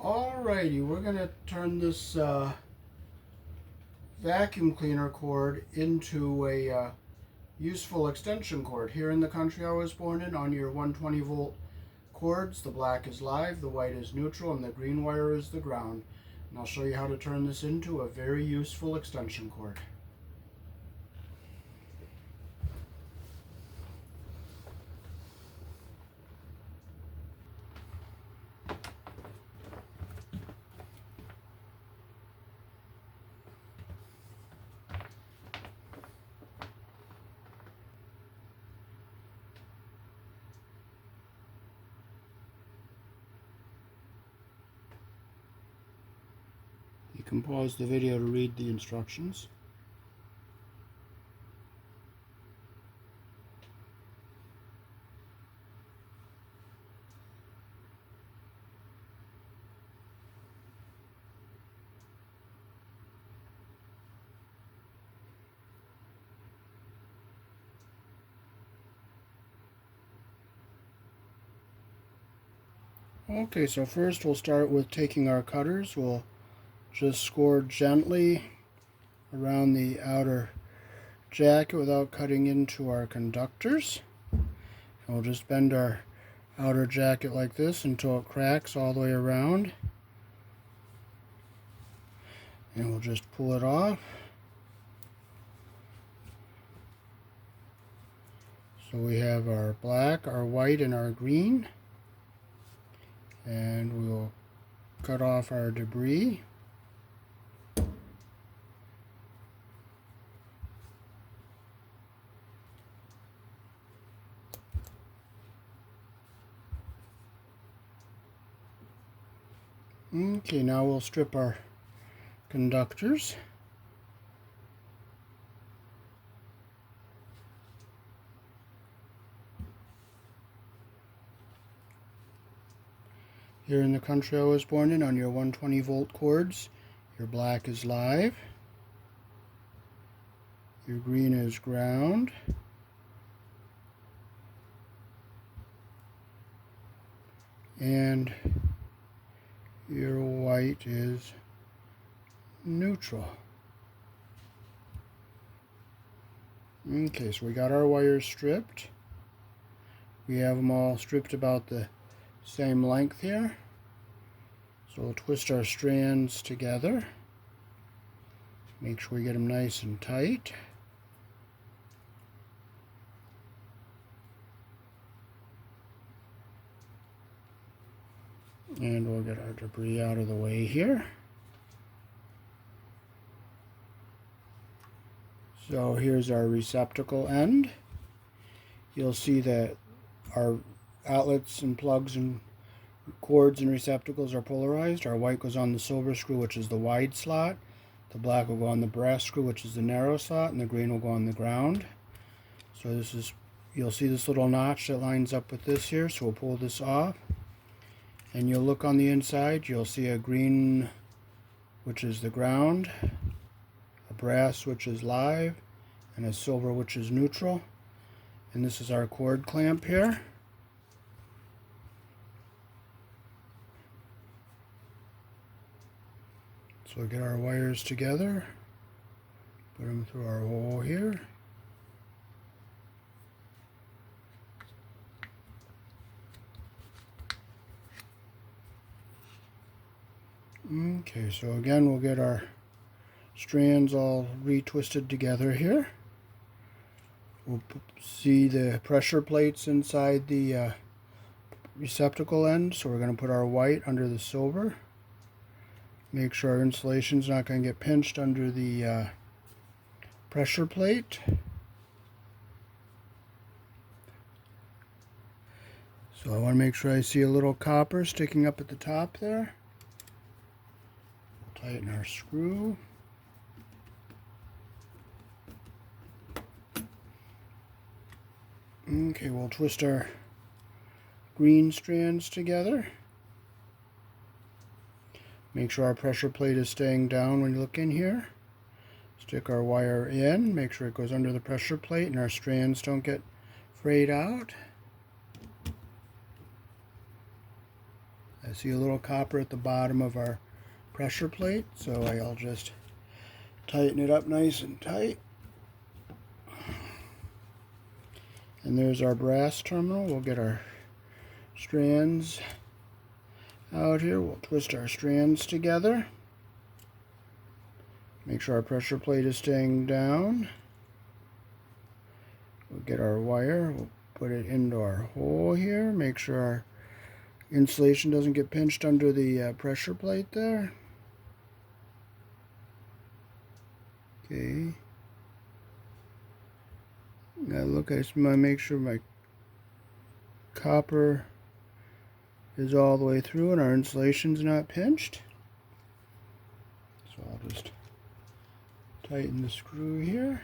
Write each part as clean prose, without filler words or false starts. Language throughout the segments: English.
Alrighty, we're going to turn this vacuum cleaner cord into a useful extension cord. Here in the country I was born in, on your 120 volt cords, the black is live, the white is neutral, and the green wire is the ground. And I'll show you how to turn this into a very useful extension cord. You can pause the video to read the instructions. Okay, so first we'll start with taking our cutters. We'll just score gently around the outer jacket without cutting into our conductors. And we'll just bend our outer jacket like this until it cracks all the way around. And we'll just pull it off. So we have our black, our white, and our green. And we'll cut off our debris. Okay, now we'll strip our conductors. Here in the country I was born in, on your 120 volt cords, your black is live, your green is ground, and your white is neutral. Okay, so we got our wires stripped. We have them all stripped about the same length here. So we'll twist our strands together. Make sure we get them nice and tight. And we'll get our debris out of the way here. So here's our receptacle end. You'll see that our outlets and plugs and cords and receptacles are polarized. Our white goes on the silver screw, which is the wide slot. The black will go on the brass screw, which is the narrow slot, and the green will go on the ground. So this is, you'll see this little notch that lines up with this here, so we'll pull this off. And you'll look on the inside, you'll see a green, which is the ground, a brass, which is live, and a silver, which is neutral. And this is our cord clamp here. So we'll get our wires together, put them through our hole here. Okay, so again we'll get our strands all retwisted together here. We'll see the pressure plates inside the receptacle end, so we're going to put our white under the silver. Make sure our insulation's not going to get pinched under the pressure plate. So I want to make sure I see a little copper sticking up at the top there. We'll tighten our screw. Okay, we'll twist our green strands together. Make sure our pressure plate is staying down when you look in here. Stick our wire in, make sure it goes under the pressure plate and our strands don't get frayed out. I see a little copper at the bottom of our pressure plate, so I'll just tighten it up nice and tight. And there's our brass terminal. We'll get our strands out here. We'll twist our strands together. Make sure our pressure plate is staying down. We'll get our wire. We'll put it into our hole here. Make sure our insulation doesn't get pinched under the pressure plate there. Okay. Gotta look at it, make sure my copper is all the way through and our insulation's not pinched. So I'll just tighten the screw here.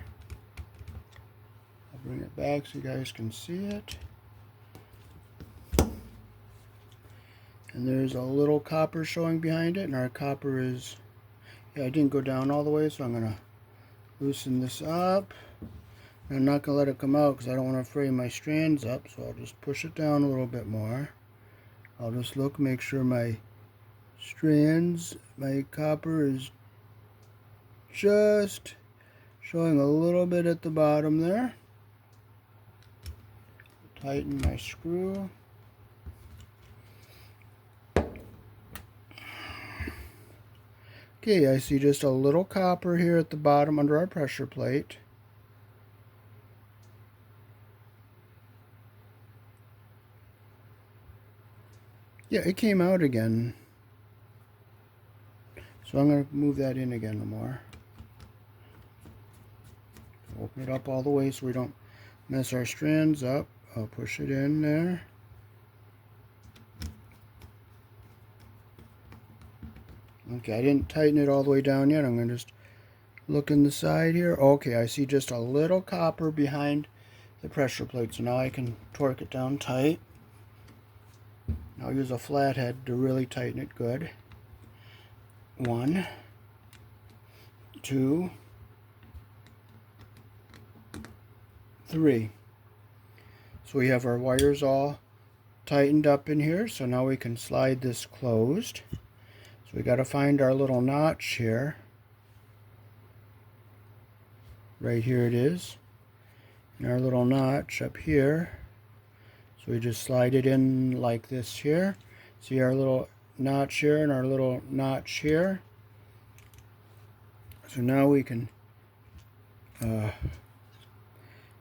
I'll bring it back so you guys can see it. And there's a little copper showing behind it, and our copper is, I didn't go down all the way, so I'm going to loosen this up. And I'm not going to let it come out because I don't want to fray my strands up, so I'll just push it down a little bit more. I'll just look, make sure my strands, my copper is just showing a little bit at the bottom there. Tighten my screw. Okay, I see just a little copper here at the bottom under our pressure plate. Yeah, it came out again. So I'm going to move that in again more. Open it up all the way so we don't mess our strands up. I'll push it in there. Okay, I didn't tighten it all the way down yet. I'm going to just look in the side here. Okay, I see just a little copper behind the pressure plate. So now I can torque it down tight. I'll use a flathead to really tighten it good. 1, 2, 3. So we have our wires all tightened up in here. So now we can slide this closed. So we got to find our little notch here. Right here it is. And our little notch up here. So we just slide it in like this here. See our little notch here and our little notch here. So now we can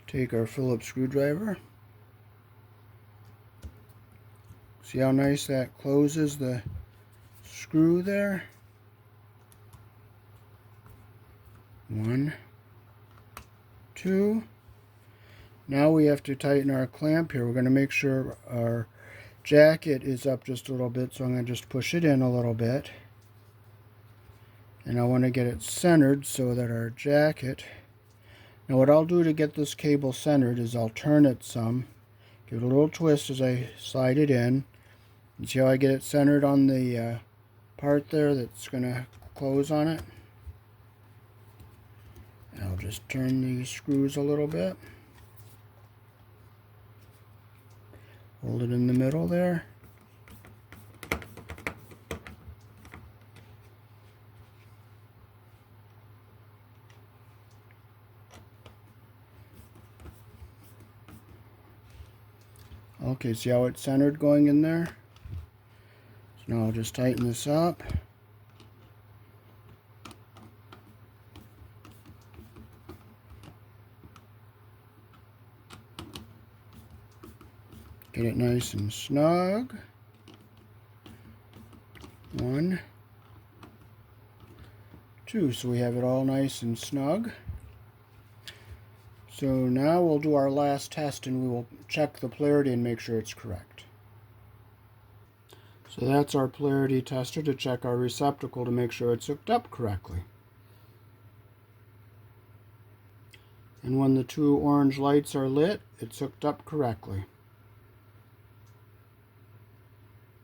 take our Phillips screwdriver. See how nice that closes the screw there? 1, 2. Now we have to tighten our clamp here. We're going to make sure our jacket is up just a little bit, so I'm going to just push it in a little bit. And I want to get it centered so that our jacket... Now what I'll do to get this cable centered is I'll turn it some, give it a little twist as I slide it in. And see how I get it centered on the part there that's going to close on it? And I'll just turn these screws a little bit. Hold it in the middle there. Okay, see how it's centered going in there? So now I'll just tighten this up. Get it nice and snug. 1, 2. So we have it all nice and snug. So now we'll do our last test and we will check the polarity and make sure it's correct. So that's our polarity tester to check our receptacle to make sure it's hooked up correctly. And when the 2 orange lights are lit, it's hooked up correctly.